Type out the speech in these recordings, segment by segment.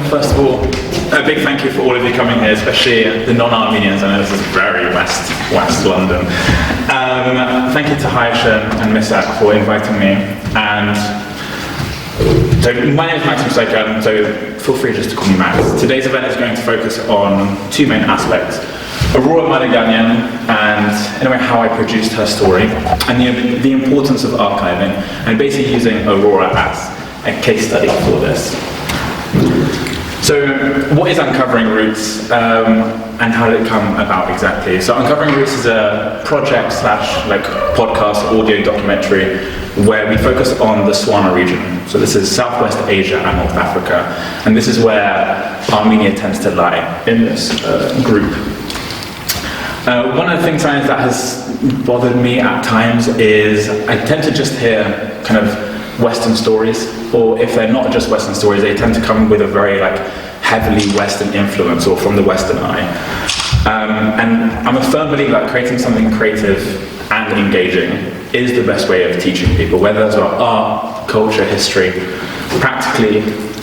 first of all, a big thank you for all of you coming here, especially the non-Armenians. I know this is very West London. Thank you to Haisha and Misak for inviting me. And so my name is Maxim Saakyan, so feel free just to call me Max. Today's event is going to focus on two main aspects: Aurora Mardigian and, in a way, how I produced her story, and the importance of archiving, and basically using Aurora as a case study for this. So, what is Uncovering Roots, and how did it come about exactly? So, Uncovering Roots is a project / podcast audio documentary where we focus on the Swana region. So this is Southwest Asia and North Africa, and this is where Armenia tends to lie in this group. One of the things that has bothered me at times is I tend to just hear kind of Western stories, or if they're not just Western stories, they tend to come with a very heavily Western influence or from the Western eye. And I'm a firm believer that creating something creative and engaging is the best way of teaching people, whether that's about art, culture, history, practically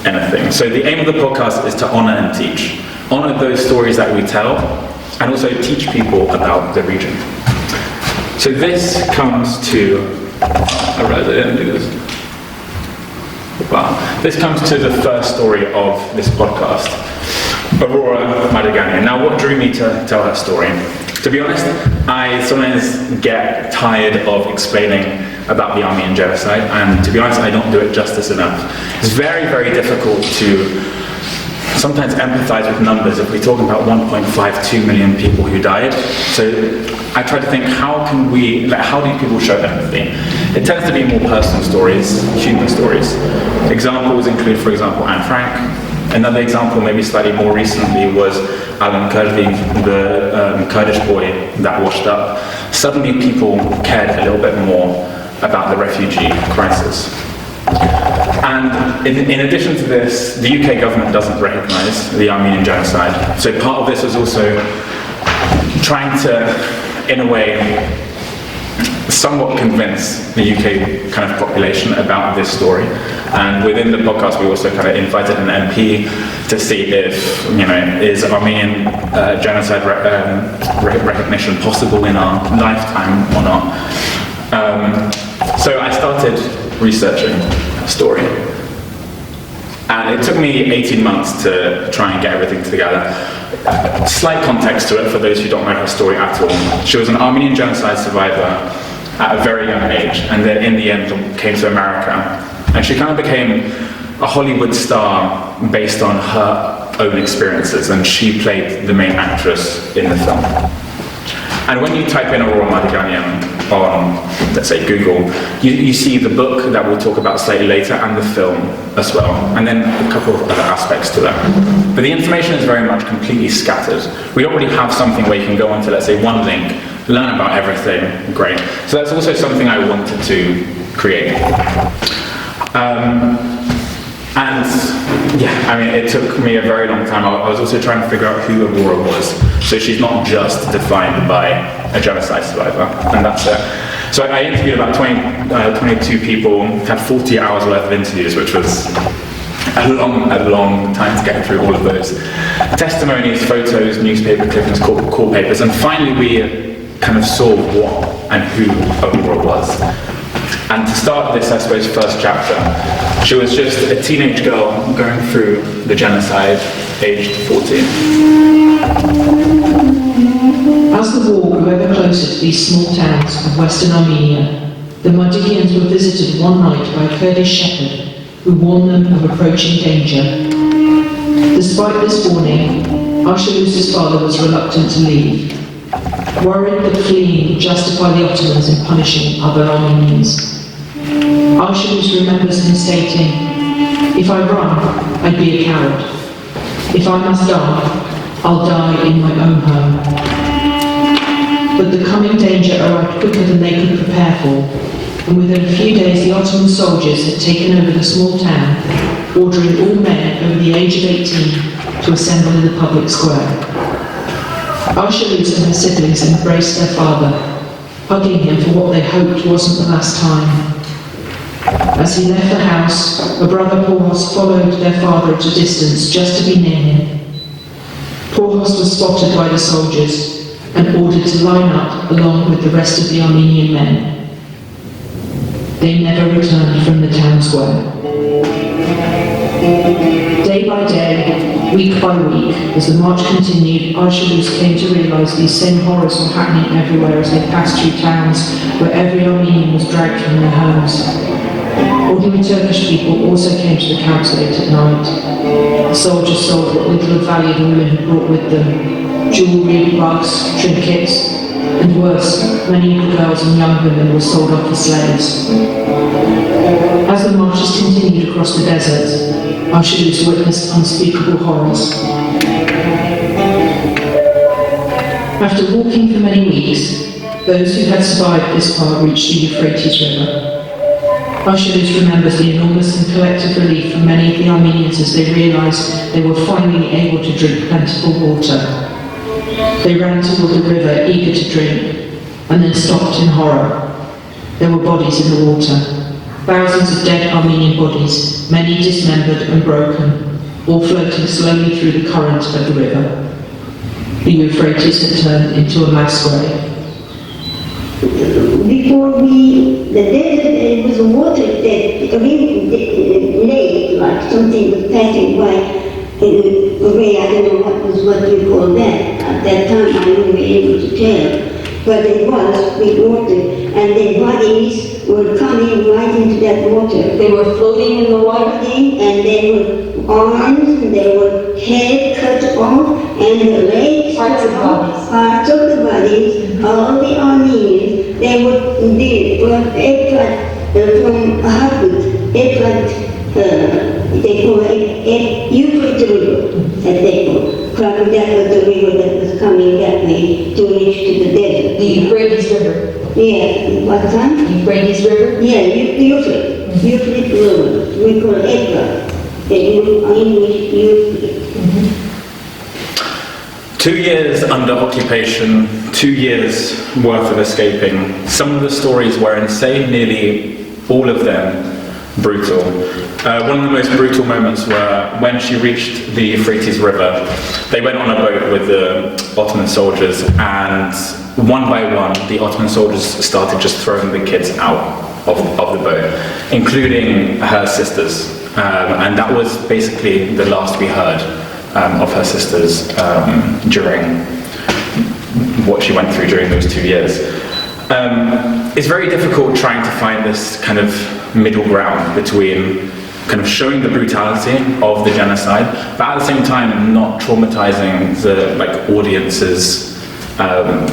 anything. So the aim of the podcast is to honor and teach. Honor those stories that we tell, and also teach people about the region. So this comes to, I realize I didn't do this. Wow. This comes to the first story of this podcast, Aurora Mardigian. Now, what drew me to tell that story? To be honest, I sometimes get tired of explaining about the Armenian genocide, and to be honest, I don't do it justice enough. It's very, very difficult to sometimes empathize with numbers if we're talking about 1.52 million people who died. So I try to think, how do people show empathy? It tends to be more personal stories, human stories. Examples include, for example, Anne Frank. Another example, maybe slightly more recently, was Alan Kurdi, the Kurdish boy that washed up. Suddenly people cared a little bit more about the refugee crisis. And in addition to this, the UK government doesn't recognise the Armenian genocide. So part of this was also trying to, in a way, somewhat convince the UK kind of population about this story. And within the podcast, we also kind of invited an MP to see if, is Armenian genocide recognition possible in our lifetime or not. So I started researching the story. And it took me 18 months to try and get everything together. Slight context to it for those who don't know her story at all. She was an Armenian genocide survivor at a very young age, and then in the end came to America. And she kind of became a Hollywood star based on her own experiences, and she played the main actress in the film. And when you type in Aurora Mardigian on, let's say, Google, you see the book that we'll talk about slightly later, and the film as well, and then a couple of other aspects to that. But the information is very much completely scattered. We don't really have something where you can go onto, let's say, one link, learn about everything, great. So that's also something I wanted to create. It took me a very long time. I was also trying to figure out who Aurora was. So she's not just defined by a genocide survivor, and that's it. So I interviewed about 22 people, had 40 hours worth of interviews, which was a long time to get through all of those. Testimonies, photos, newspaper clippings, court papers, and finally we kind of saw what and who Aurora was. And to start this, I suppose, first chapter, she was just a teenage girl going through the genocide, aged 14. As the war grew ever closer to these small towns of Western Armenia, the Mardigians were visited one night by a Kurdish shepherd who warned them of approaching danger. Despite this warning, Arshalus's father was reluctant to leave, worried that fleeing would justify the Ottomans in punishing other Armenians. Arshalus remembers him stating, "If I run, I'd be a coward. If I must die, I'll die in my own home." But the coming danger arrived quicker than they could prepare for, and within a few days the Ottoman soldiers had taken over the small town, ordering all men over the age of 18 to assemble in the public square. Arshalus and her siblings embraced their father, hugging him for what they hoped wasn't the last time. As he left the house, a brother Porhos followed their father at a distance just to be near him. Porhos was spotted by the soldiers and ordered to line up along with the rest of the Armenian men. They never returned from the town square. Day by day, week by week, as the march continued, Archelaus came to realise these same horrors were happening everywhere as they passed through towns where every Armenian was dragged from their homes. Ordinary Turkish people also came to the camps late at night. The soldiers sold what little of value the women had brought with them: jewellery, rugs, trinkets, and worse, many of the girls and young women were sold off as slaves. As the marches continued across the desert, Archelaus witnessed unspeakable horrors. After walking for many weeks, those who had survived this far reached the Euphrates River. Archelaus remembers the enormous and collective relief from many of the Armenians as they realised they were finally able to drink plentiful water. They ran toward the river, eager to drink, and then stopped in horror. There were bodies in the water. Thousands of dead Armenian bodies, many dismembered and broken, all floating slowly through the current of the river. The Euphrates had turned into a mass grave. Before the desert, it was water that lake, like something was passing by a way. I don't know what you call that. At that time, I wouldn't be able to tell. But it was with water, and the bodies were coming right into that water. They were floating in the water? And they were arms, and they were head cut off, and the legs Parts of bodies. Parts of the bodies, all the Armenians, they were from Harput, they call it Euphrates River, that they call. Probably that was the river that was coming that way to reach to the desert. The Euphrates River. Yeah, what time? Euphrates River? Yeah, Euphrates. Euphrates River. We call it the English Euphrates. 2 years under occupation, 2 years worth of escaping. Some of the stories were insane, nearly all of them brutal. One of the most brutal moments were when she reached the Euphrates River. They went on a boat with the Ottoman soldiers, and one by one, the Ottoman soldiers started just throwing the kids out of the boat, including her sisters. And that was basically the last we heard of her sisters during what she went through during those 2 years. It's very difficult trying to find this kind of middle ground between kind of showing the brutality of the genocide, but at the same time not traumatizing the audience's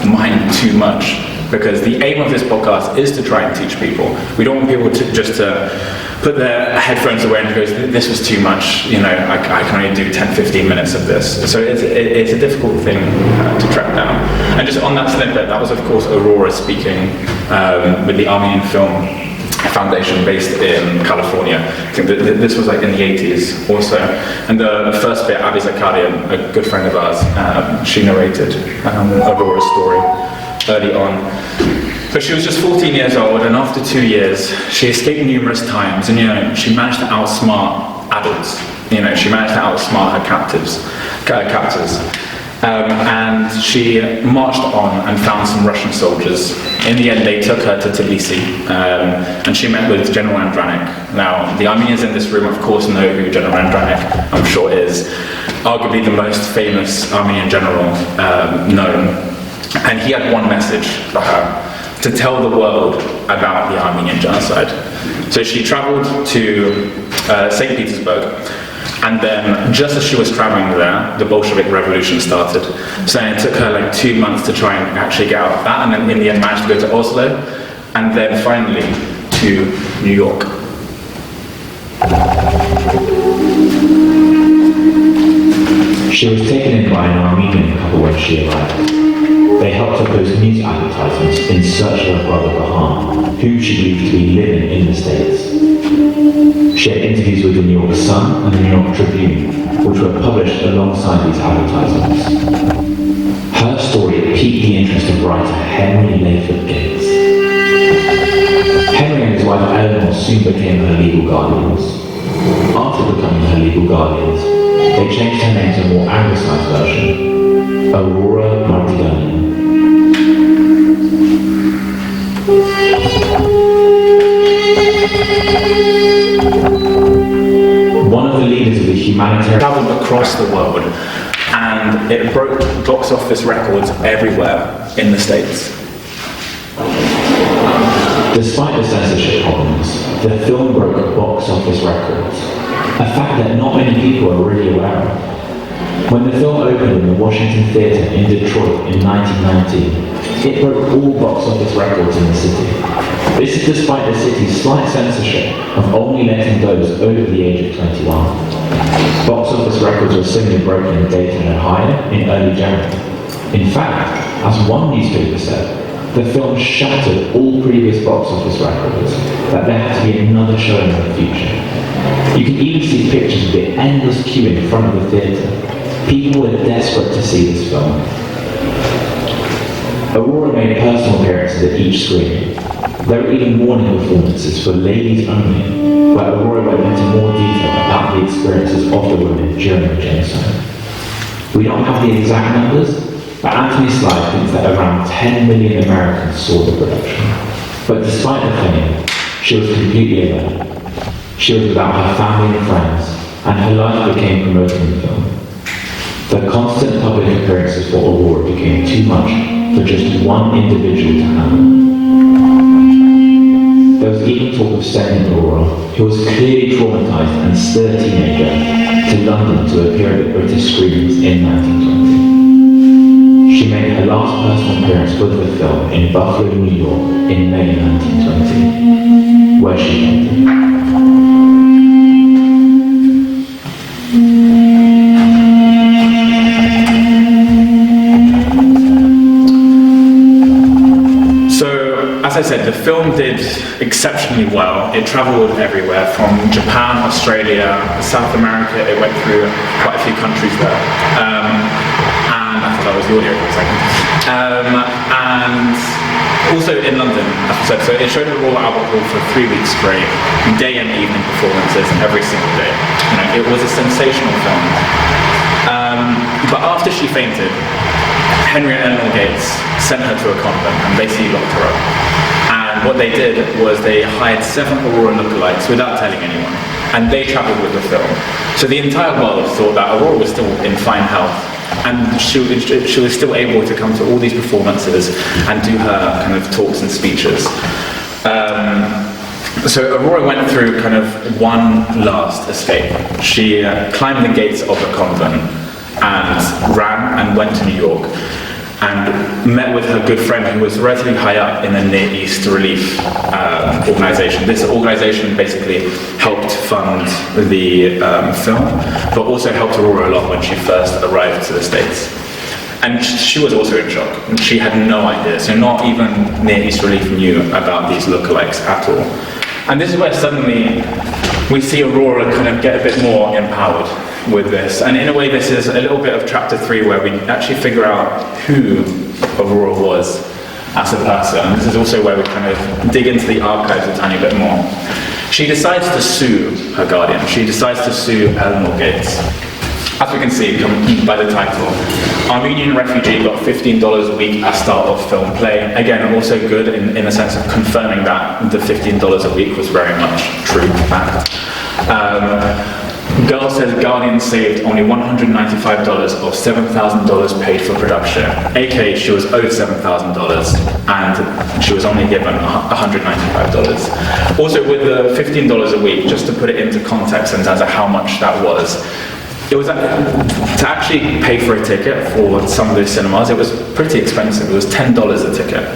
mind too much. Because the aim of this podcast is to try and teach people. We don't want people to just put their headphones away and go, this was too much, I can only do 10-15 minutes of this. So it's a difficult thing to track down. And just on that snippet, that was of course Aurora speaking with the Armenian Film Foundation based in California. I think that this was in the 80s also. And the first bit, Abi Zakarian, a good friend of ours, she narrated Aurora's story early on. But she was just 14 years old, and after 2 years, she escaped numerous times, and she managed to outsmart adults. She managed to outsmart her captors. And she marched on and found some Russian soldiers. In the end, they took her to Tbilisi, and she met with General Andranik. Now, the Armenians in this room, of course, know who General Andranik, I'm sure, is. Arguably the most famous Armenian general known. And he had one message for her: to tell the world about the Armenian genocide. So she traveled to St. Petersburg, and then just as she was traveling there, the Bolshevik Revolution started. So it took her 2 months to try and actually get out of that, and then in the end managed to go to Oslo, and then finally to New York. She was taken in by an Armenian couple when she arrived. They helped her post news advertisements in search of her brother Bahan, whom she believed to be living in the States. She had interviews with the New York Sun and the New York Tribune, which were published alongside these advertisements. Her story piqued the interest of writer Henry Layford Gates. Henry and his wife Eleanor soon became her legal guardians. After becoming her legal guardians, they changed her name to a more anglicized version, Aurora Mardigian. One of the leaders of the humanitarian Traveled across the world, and it broke box office records everywhere in the States. Despite the censorship problems, the film broke box office records, a fact that not many people are really aware of. When the film opened in the Washington Theatre in Detroit in 1919, it broke all box office records in the city. This is despite the city's slight censorship of only letting those over the age of 21. Box office records were similarly broken in Dayton, Ohio in early January. In fact, as one newspaper said, the film shattered all previous box office records, that there had to be another showing in the future. You can even see pictures of the endless queue in front of the theatre. People were desperate to see this film. Aurora made personal appearances at each screening. There were even morning performances for ladies only, where Aurora went into more detail about the experiences of the women during the genocide. We don't have the exact numbers, but Anthony Sly thinks that around 10 million Americans saw the production. But despite the fame, she was completely alone. She was without her family and friends, and her life became promoting the film. The constant public appearances for Aurora became too much for just one individual to handle. There was even talk of sending Aurora, who was clearly traumatized and still a teenager, to London to appear at the British screenings in 1920. She made her last personal appearance with the film in Buffalo, New York in May 1920, where she ended. As I said, the film did exceptionally well. It travelled everywhere, from Japan, Australia, South America. It went through quite a few countries there. And I thought that was the audio for a second. And also in London, as I said. So it showed at the Royal Albert Hall for 3 weeks straight, day and evening performances every single day. You know, it was a sensational film. But after she fainted, Henry and Eleanor Gates sent her to a convent and basically locked her up. And what they did was they hired 7 Aurora lookalikes without telling anyone, and they travelled with the film. So the entire world thought that Aurora was still in fine health, and she was still able to come to all these performances and do her kind of talks and speeches. So Aurora went through kind of one last escape. She climbed the gates of the convent and ran and went to New York and met with her good friend who was relatively high up in the Near East Relief organization. This organization basically helped fund the film, but also helped Aurora a lot when she first arrived to the States. And she was also in shock. She had no idea, so not even Near East Relief knew about these lookalikes at all. And this is where suddenly we see Aurora kind of get a bit more empowered with this. And in a way, this is a little bit of chapter 3 where we actually figure out who Aurora was as a person. And this is also where we kind of dig into the archives a tiny bit more. She decides to sue her guardian. She decides to sue Eleanor Gates. As we can see by the title, Armenian refugee got $15 a week at start of film play. Again, also good in the sense of confirming that the $15 a week was very much true fact. Girl says Guardian saved only $195 of $7,000 paid for production, aka she was owed $7,000 and she was only given $195. Also with the $15 a week, just to put it into context in terms of how much that was, it was to actually pay for a ticket for some of those cinemas. It was pretty expensive. It was $10 a ticket,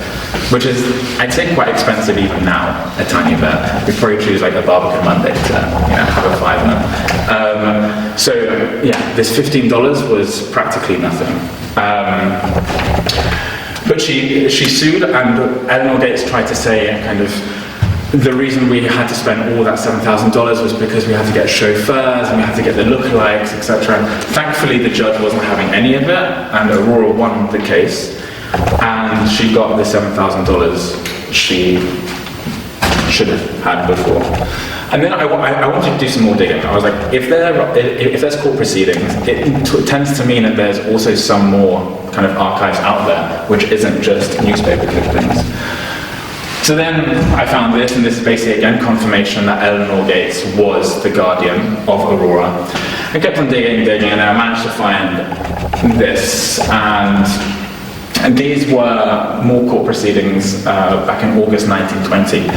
which is, I'd say, quite expensive even now, a tiny bit. We'd probably choose like a Barbican Monday to, have a fiver. So yeah, this $15 was practically nothing. But she sued, and Eleanor Gates tried to say kind of, the reason we had to spend all that $7,000 was because we had to get chauffeurs and we had to get the lookalikes, etc. Thankfully, the judge wasn't having any of it, and Aurora won the case, and she got the $7,000 she should have had before. And then I wanted to do some more digging. I was like, if there's court proceedings, it tends to mean that there's also some more kind of archives out there, which isn't just newspaper clippings. So then I found this, and this is basically again confirmation that Eleanor Gates was the guardian of Aurora. I kept on digging, and I managed to find this, and these were more court proceedings back in August 1920.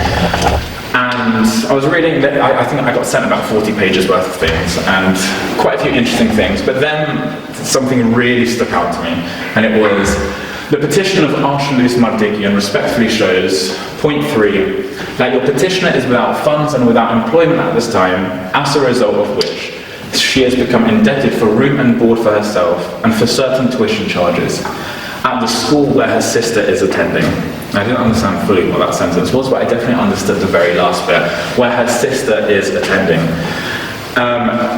And I was reading that, I think I got sent about 40 pages worth of things, and quite a few interesting things, but then something really stuck out to me, and it was, the petition of Aurora Mardigian respectfully shows, point 3, that your petitioner is without funds and without employment at this time, as a result of which she has become indebted for room and board for herself and for certain tuition charges at the school where her sister is attending. I didn't understand fully what that sentence was, but I definitely understood the very last bit, where her sister is attending.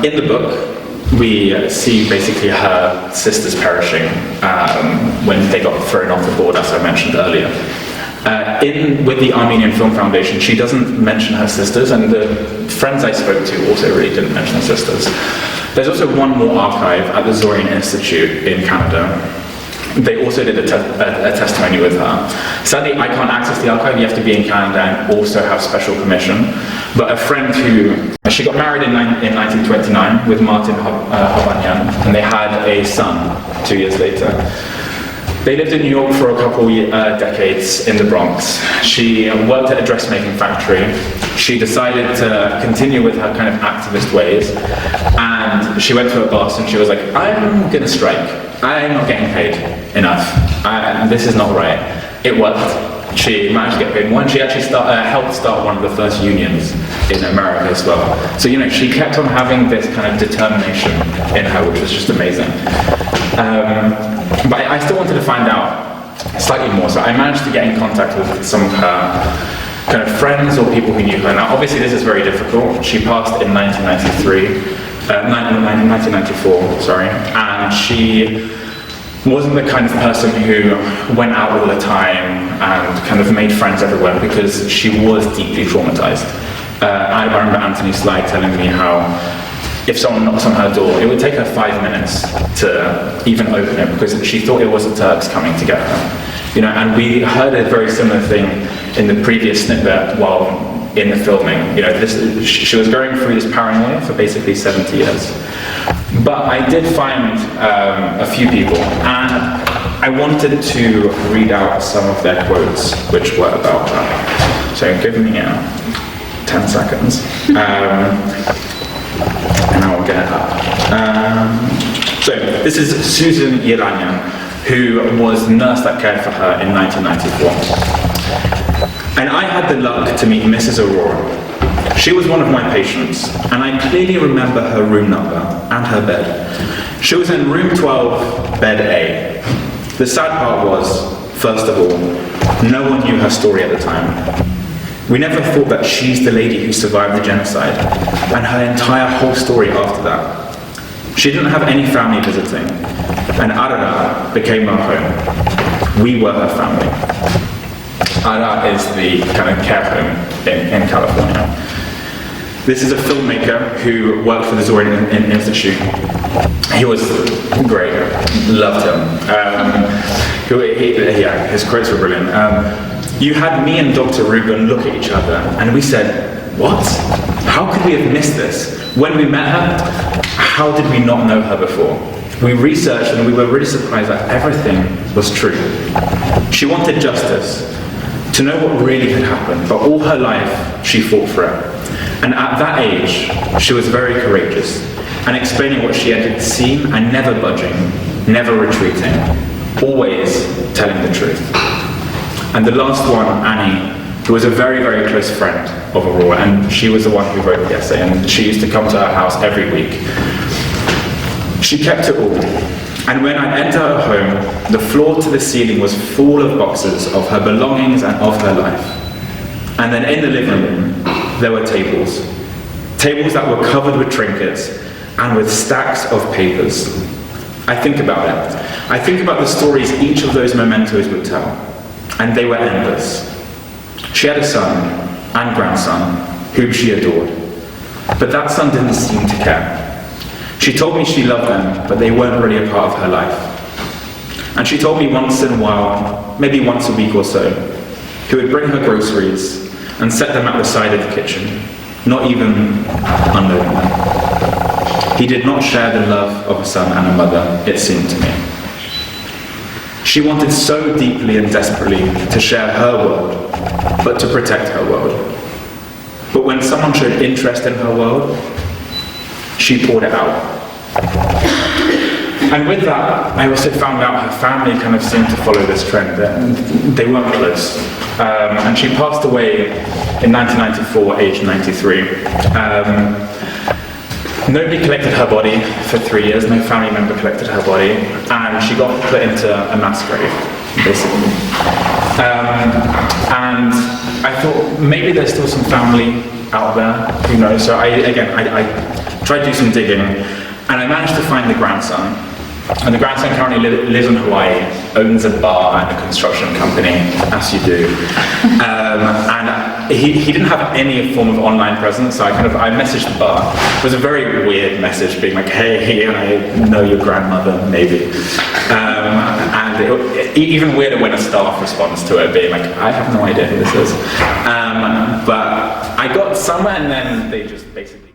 In the book, we see basically her sisters perishing when they got thrown off the board, as I mentioned earlier. With the Armenian Film Foundation, she doesn't mention her sisters, and the friends I spoke to also really didn't mention her sisters. There's also one more archive at the Zorian Institute in Canada. They also did a testimony with her. Sadly, I can't access the archive. You have to be in Canada and also have special permission. But a friend she got married in 1929 with Martin Havanyan, and they had a son 2 years later. They lived in New York for a couple decades in the Bronx. She worked at a dressmaking factory. She decided to continue with her kind of activist ways, and she went to her boss and she was like, I'm going to strike. I'm not getting paid enough. This is not right. It worked. She managed to get paid more, and she actually helped start one of the first unions in America as well. So, she kept on having this kind of determination in her, which was just amazing. But I still wanted to find out slightly more, so I managed to get in contact with some of her kind of friends or people who knew her. Now, obviously this is very difficult. She passed in 1994, sorry, and she wasn't the kind of person who went out all the time and kind of made friends everywhere, because she was deeply traumatized. I remember Anthony Sly telling me how if someone knocks on her door, it would take her 5 minutes to even open it, because she thought it was the Turks coming to get her. And we heard a very similar thing in the previous snippet while in the filming. She was going through this paranoia for basically 70 years. But I did find a few people, and I wanted to read out some of their quotes, which were about her. So give me 10 seconds, and I will get it up. So this is Susan Iranyan, who was the nurse that cared for her in 1994. And I had the luck to meet Mrs. Aurora. She was one of my patients, and I clearly remember her room number and her bed. She was in room 12, bed A. The sad part was, first of all, no one knew her story at the time. We never thought that she's the lady who survived the genocide, and her entire whole story after that. She didn't have any family visiting, and Aurora became our home. We were her family. Aurora is the kind of care home in California. This is a filmmaker who worked for the Zorian Institute. He was great, loved him. His quotes were brilliant. You had me and Dr. Rubin look at each other, and we said, what? How could we have missed this? When we met her, how did we not know her before? We researched, and we were really surprised that everything was true. She wanted justice, to know what really had happened, but all her life she fought for it. And at that age, she was very courageous, and explaining what she had seen and never budging, never retreating, always telling the truth. And the last one, Annie, who was a very, very close friend of Aurora, and she was the one who wrote the essay, and she used to come to her house every week. She kept it all. And when I entered her home, the floor to the ceiling was full of boxes of her belongings and of her life. And then in the living room, there were tables. Tables that were covered with trinkets and with stacks of papers. I think about it. I think about the stories each of those mementos would tell. And they were endless. She had a son and grandson, whom she adored. But that son didn't seem to care. She told me she loved them, but they weren't really a part of her life. And she told me once in a while, maybe once a week or so, he would bring her groceries and set them at the side of the kitchen, not even unloading them. He did not share the love of a son and a mother, it seemed to me. She wanted so deeply and desperately to share her world, but to protect her world. But when someone showed interest in her world, she poured it out. And with that, I also found out her family kind of seemed to follow this trend. They weren't close. And she passed away in 1994, aged 93. Nobody collected her body for 3 years, no family member collected her body, and she got put into a mass grave, basically. And I thought maybe there's still some family out there, who knows. So I tried to do some digging, and I managed to find the grandson. And the grandson currently lives in Hawaii, owns a bar and a construction company, as you do. And he didn't have any form of online presence, so I messaged the bar. It was a very weird message, being like, hey, I know your grandmother, maybe. And even weirder when a staff responds to it, being like, I have no idea who this is. But I got somewhere, and then they just basically